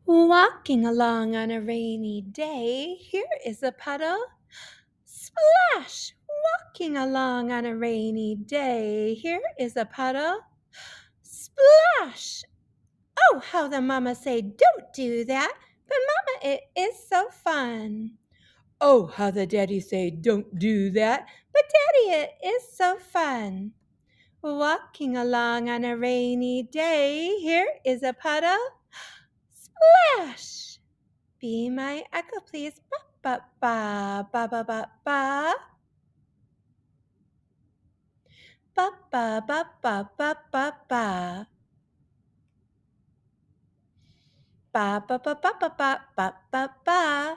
Walking along on a rainy day, here is a puddle. Splash! Walking along on a rainy day, here is a puddle. Splash! Oh, how the mama say, don't do that. But mama, it is so fun. Oh, how the daddy say, don't do that. But daddy, it is so fun. Walking along on a rainy day, here is a puddle. Splash! Be my echo, please. Ba ba ba ba ba ba ba. Ba ba ba ba ba ba ba. Ba ba ba ba ba ba ba ba ba.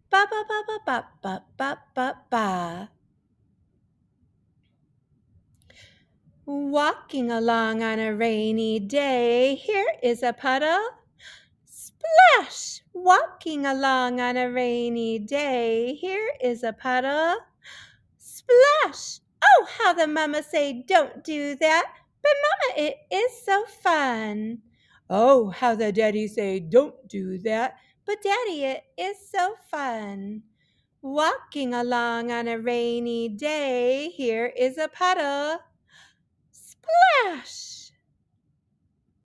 Ba ba ba ba ba ba ba ba ba. Walking along on a rainy day, here is a puddle. Splash! Walking along on a rainy day, here is a puddle. Splash! Oh, how the mama say, don't do that. But mama, it is so fun. Oh, how the daddy say, don't do that. But daddy, it is so fun. Walking along on a rainy day, here is a puddle. Splash!